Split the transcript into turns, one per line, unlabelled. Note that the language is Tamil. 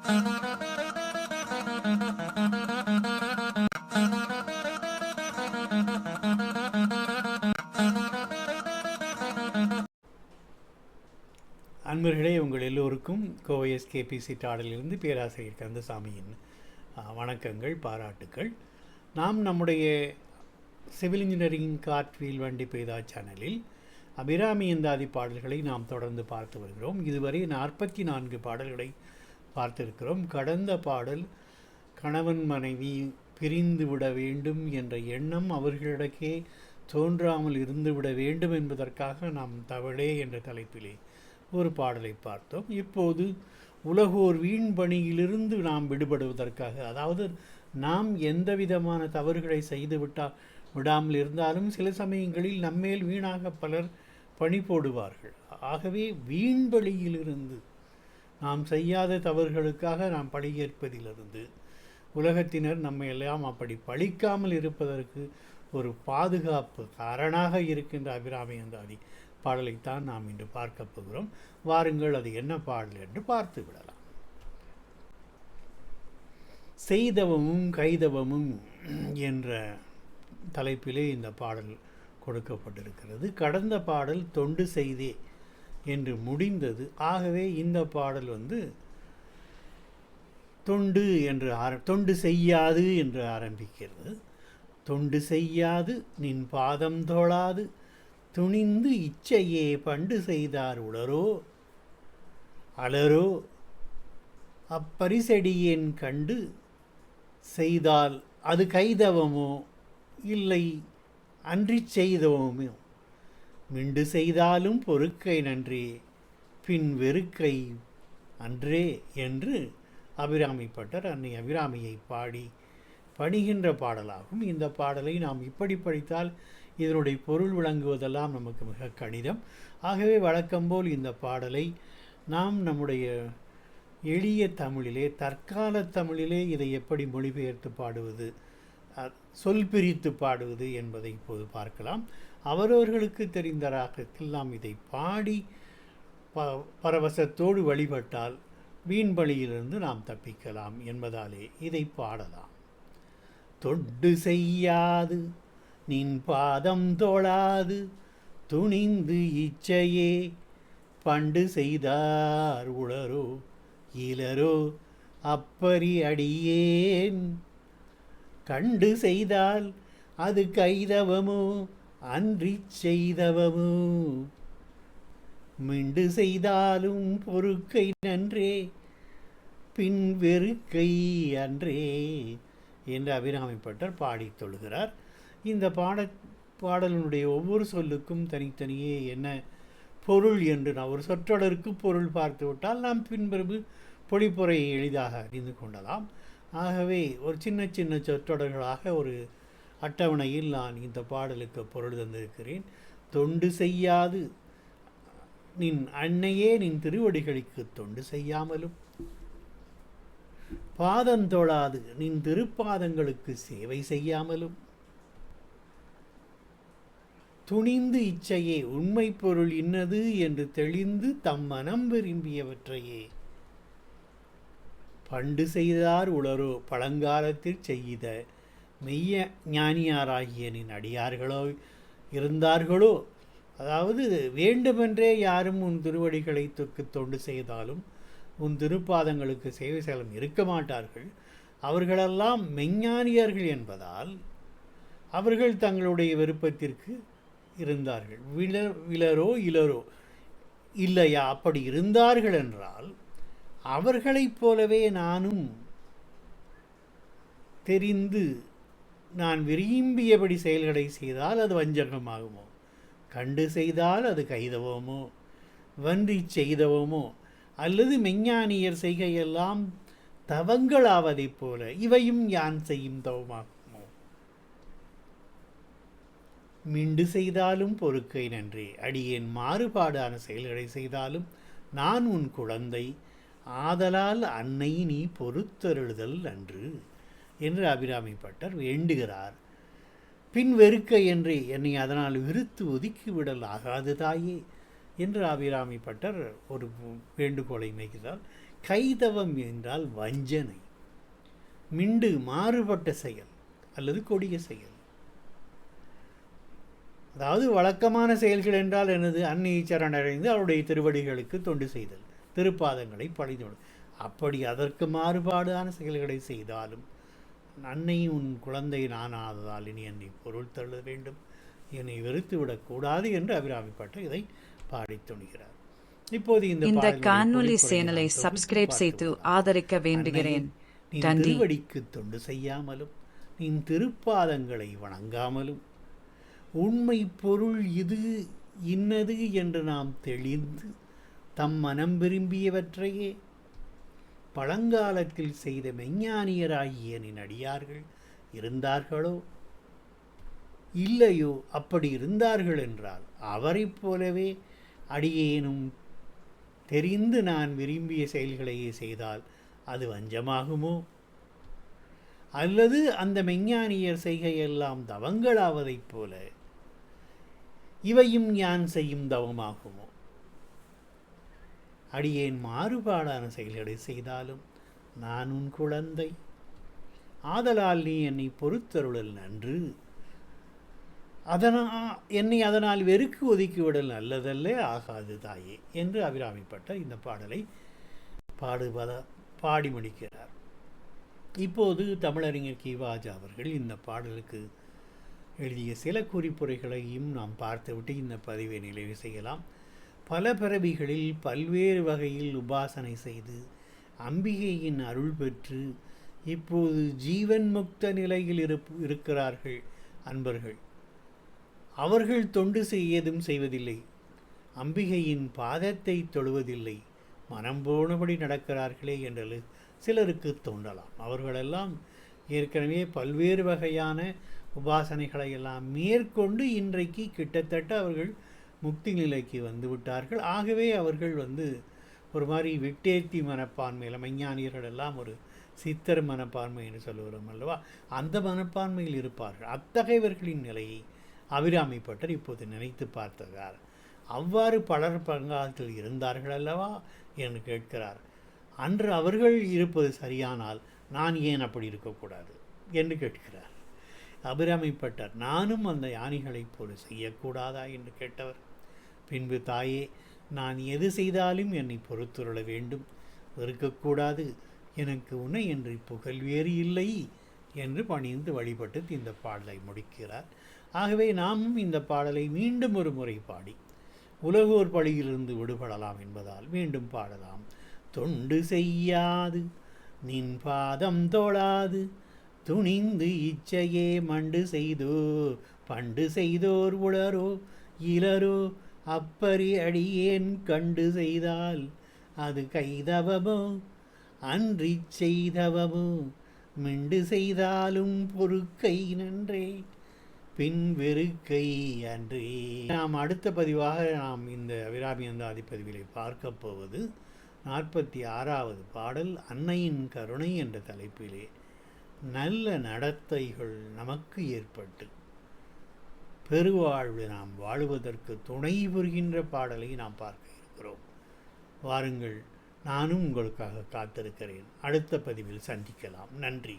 அன்பர்களே, உங்கள் எல்லோருக்கும் கோவை எஸ்கேபிசி டாடலிருந்து பேராசிரியர் கந்தசாமியின் வணக்கங்கள், பாராட்டுக்கள். நாம் நம்முடைய சிவில் இன்ஜினியரிங் கார்ட்வீல் வண்டி பெய்தா சேனலில் அபிராமி எந்தாதி பாடல்களை நாம் தொடர்ந்து பார்த்து வருகிறோம். இதுவரை 44 பாடல்களை பார்த்திருக்கிறோம். கடந்த பாடல் கணவன் மனைவி பிரிந்து விட வேண்டும் என்ற எண்ணம் அவர்களிடக்கே தோன்றாமல் இருந்துவிட வேண்டும் என்பதற்காக நாம் தவளே என்ற தலைப்பிலே ஒரு பாடலை பார்த்தோம். இப்போது உலகோர் வீண் பணியிலிருந்து நாம் விடுபடுவதற்காக, அதாவது நாம் எந்த விதமான தவறுகளை செய்து விடாமல் இருந்தாலும் சில சமயங்களில் நம்மேல் வீணாக பலர் பணி போடுவார்கள். ஆகவே வீண் பலியிலிருந்து, நாம் செய்யாத தவறுகளுக்காக நாம் பழியேற்பதிலிருந்து உலகத்தினர் நம்ம எல்லாம் அப்படி பழிக்காமல் இருப்பதற்கு ஒரு பாதுகாப்பு அரணாக இருக்கின்ற அபிராமி எந்தாதி பாடலைத்தான் நாம் இன்று பார்க்க போகிறோம். வாருங்கள், அது என்ன பாடல் என்று பார்த்து விடலாம். செய்தவமும் கைதவமும் என்ற தலைப்பிலே இந்த பாடல் கொடுக்கப்பட்டிருக்கிறது. கடந்த பாடல் தொண்டு செய்தே என்று முடிந்தது. ஆகவே இந்த பாடல் தொண்டு செய்யாது என்று ஆரம்பிக்கிறது. தொண்டு செய்யாது நின் பாதம் தோளாது துணிந்து இச்சையே பண்டு செய்தார் உளரோ அலரோ அப்பரிசடியேன் கண்டு செய்தால் அது கைதவமோ இல்லை அன்றி செய்தவமோ மிண்டு செய்தாலும் பொறுக்கை நன்றே பின் வெறுக்கை அன்றே என்று அபிராமிப்பட்டர் அன்னை அபிராமியை பாடி பணிகின்ற பாடலாகும். இந்த பாடலை நாம் இப்படி படித்தால் இதனுடைய பொருள் விளங்குவதெல்லாம் நமக்கு மிக கடினம். ஆகவே வழக்கம்போல் இந்த பாடலை நாம் நம்முடைய எளிய தமிழிலே, தற்கால தமிழிலே இதை எப்படி மொழிபெயர்த்து பாடுவது, சொல் பிரித்து பாடுவது என்பதை இப்போது பார்க்கலாம். அவரவர்களுக்கு தெரிந்த ராகத்தில் நாம் இதை பாடி பரவசத்தோடு வழிபட்டால் வீண்பலியிலிருந்து நாம் தப்பிக்கலாம் என்பதாலே இதை பாடலாம். தொண்டு செய்யாது நின் பாதம் தோளாது துணிந்து இச்சையே பண்டு செய்தார் உளரோ இளரோ அப்பரி அடியேன் கண்டு செய்தால் அது கைதவமோ அன்றி செய்தவமோ மிண்டு செய்தாலும் பொறுக்கை நன்றே பின் வெறுக்கை அன்றே என்று அபிராமிப்பட்டர் பாடி தொழுகிறார். இந்த பாடலினுடைய ஒவ்வொரு சொல்லுக்கும் தனித்தனியே என்ன பொருள் என்று நான் ஒரு சொற்றொடருக்கு பொருள் பார்த்து விட்டால் நாம் பின்பு பொழிப்புரையை எளிதாக அறிந்து கொள்ளலாம். ஆகவே ஒரு சின்ன சின்ன சொற்றொடர்களாக ஒரு அட்டவணையில் நான் இந்த பாடலுக்கு பொருள் தந்திருக்கிறேன். தொண்டு செய்யாது நின் அன்னையே நின் திருவடிகளுக்கு தொண்டு செய்யாமலும், பாதந்தொழாது நின் திருப்பாதங்களுக்கு சேவை செய்யாமலும், துணிந்து இச்சையே உண்மை பொருள் இன்னது என்று தெளிந்து தம் மனம் விரும்பியவற்றையே பண்டு செய்தார் உளரோ பழங்காலத்தில் செய்த மெய்ய ஞானியாராகிய நின் அடியார்களோ இருந்தார்களோ. அதாவது வேண்டுமென்றே யாரும் உன் திருவடிகளை தொண்டு செய்தாலும் உன் திருப்பாதங்களுக்கு சேவை செய்யலாம் இருக்க மாட்டார்கள். அவர்களெல்லாம் மெஞ்ஞானியர்கள் என்பதால் அவர்கள் தங்களுடைய விருப்பத்திற்கு இருந்தார்கள். விலரோ இளரோ இல்லையா? அப்படி இருந்தார்கள் என்றால் அவர்களைப் போலவே நானும் தெரிந்து நான் விரும்பியபடி செயல்களை செய்தால் அது வஞ்சகமாகுமோ, கண்டு செய்தால் அது கைதவமோ, வன்றி செய்தவமோ, அல்லது மெஞ்ஞானியர் செய்கையெல்லாம் தவங்களாவதைப் போல இவையும் யான் செய்யும் தவமாகுமோ, மிண்டு செய்தாலும் பொறுக்கை நன்றே அடியேன் மாறுபாடான செயல்களை செய்தாலும் நான் உன் குழந்தை ஆதலால் அன்னை நீ பொறுத்தருளுதல் அன்று என்று அபிராமிப்பட்டர் வேண்டுகிறார். பின் வெறுக்கை என்றே என்னை அதனால் விருத்து ஒதுக்கிவிடல் ஆகாது தாயே என்று அபிராமிப்பட்டர் ஒரு வேண்டுகோளை வைக்கிறார். கைதவம் என்றால் வஞ்சனை, மிண்டு மாறுபட்ட செயல் அல்லது கொடிய செயல். அதாவது வழக்கமான செயல்கள் என்றால் எனது அன்னையை சரணடைந்து அவருடைய திருவடிகளுக்கு தொண்டு செய்தல், திருப்பாதங்களை பணிதல். அப்படி அதற்கு மாறுபாடான செயல்களை செய்தாலும் அன்னை உன் குழந்தை நானாததால் இனி என்னை பொருள் தள்ள வேண்டும், என்னை வெறுத்து விடக்கூடாது என்று அபிராமிப்பட்ட இதை பாடி துணிகிறார். இப்போது
இந்த காணொளி சேனலை சப்ஸ்கிரைப் செய்து ஆதரிக்க வேண்டுகிறேன்.
நீ திருவடிக்கு தொண்டு செய்யாமலும் நீ திருப்பாதங்களை வணங்காமலும் உண்மை பொருள் இது இன்னது என்று நாம் தெளிந்து தம் மனம் விரும்பியவற்றையே பழங்காலத்தில் செய்த மெஞ்ஞானியராகிய நின் அடியார்கள் இருந்தார்களோ இல்லையோ? அப்படி இருந்தார்கள் என்றால் அவரைப் போலவே அடியேனும் தெரிந்து நான் விரும்பிய செயல்களையே செய்தால் அது வஞ்சமாகுமோ? அல்லது அந்த மெஞ்ஞானியர் செய்கையெல்லாம் தவங்களாவதைப் போல இவையும் யான் செய்யும் தவமாகுமோ? அடியேன் மாறுபாடான செயல்களை செய்தாலும் நான் உன் குழந்தை, ஆதலால் நீ என்னை பொறுத்தருளல் நன்று, என்னை அதனால் வெறுக்கு ஒதுக்கிவிடல் நல்லதல்ல ஆகாது தாயே என்று அபிராமிப்பட்ட இந்த பாடலை பாடி முடிக்கிறார். இப்போது தமிழறிஞர் கீவாஜா அவர்கள் இந்த பாடலுக்கு எழுதிய சில குறிப்புரைகளையும் நாம் பார்த்துவிட்டு இந்த பதிவை நிறைவு செய்யலாம். பல பிறவிகளில் பல்வேறு வகையில் உபாசனை செய்து அம்பிகையின் அருள் பெற்று இப்போது ஜீவன் முக்த நிலையில் இருக்கிறார்கள் அன்பர்கள். அவர்கள் தொண்டு செய்யதும் செய்வதில்லை, அம்பிகையின் பாதத்தை தொழுவதில்லை, மனம் போனபடி நடக்கிறார்களே என்று சிலருக்கு தோன்றலாம். அவர்களெல்லாம் ஏற்கனவே பல்வேறு வகையான உபாசனைகளை எல்லாம் மேற்கொண்டு இன்றைக்கு கிட்டத்தட்ட அவர்கள் முக்தி நிலைக்கு வந்து விட்டார்கள். ஆகவே அவர்கள் ஒரு மாதிரி விட்டேத்தி மனப்பான்மையில், மெஞ்ஞானியர்கள் எல்லாம் ஒரு சித்தர் மனப்பான்மை என்று சொல்லுகிறோம் அல்லவா, அந்த மனப்பான்மையில் இருப்பார்கள். அத்தகையவர்களின் நிலையை அபிராமிப்பட்டர் இப்போது நினைத்து பார்த்தார். அவ்வாறு பலர் பங்காளத்தில் இருந்தார்கள் அல்லவா என்று கேட்கிறார். அன்று அவர்கள் இருப்பது சரியானால் நான் ஏன் அப்படி இருக்கக்கூடாது என்று கேட்கிறார் அபிராமிப்பட்டர். நானும் அந்த யானைகளைப் போல செய்யக்கூடாதா என்று கேட்டவர். பின்பு தாயே, நான் எது செய்தாலும் என்னை பொறுத்துருள வேண்டும், வெறுக்கக்கூடாது, எனக்கு உன்னை என்று புகழ் வேறு இல்லை என்று பணிந்து வழிபட்டு இந்த பாடலை முடிக்கிறார். ஆகவே நாமும் இந்த பாடலை மீண்டும் ஒரு முறை பாடி உலகோர் பழியிலிருந்து விடுபடலாம் என்பதால் மீண்டும் பாடலாம். தொண்டு செய்யாது நின் பாதம் தோளாது துணிந்து இச்சையே மண்டு செய்தோ பண்டு செய்தோர் உளரோ இளரோ அப்பரி அடியேன் கண்டு செய்தால் அது கைதவமோ அன்றி செய்தவமோ மிண்டு செய்தாலும் பொறுக்கை நன்றே பின் வெறுக்கை அன்றே. நாம் அடுத்த பதிவாக நாம் இந்த அபிராமி அந்தாதி பதிவிலை பார்க்க போவது 46வது பாடல். அன்னையின் கருணை என்ற தலைப்பிலே நல்ல நடத்தைகள் நமக்கு ஏற்பட்டு பெருவாழ்வு நாம் வாழுவதற்கு துணை புரிகின்ற பாடலை நாம் பார்க்க இருக்கிறோம். வாருங்கள், நானும் உங்களுக்காக காத்திருக்கிறேன். அடுத்த பதிவில் சந்திக்கலாம். நன்றி.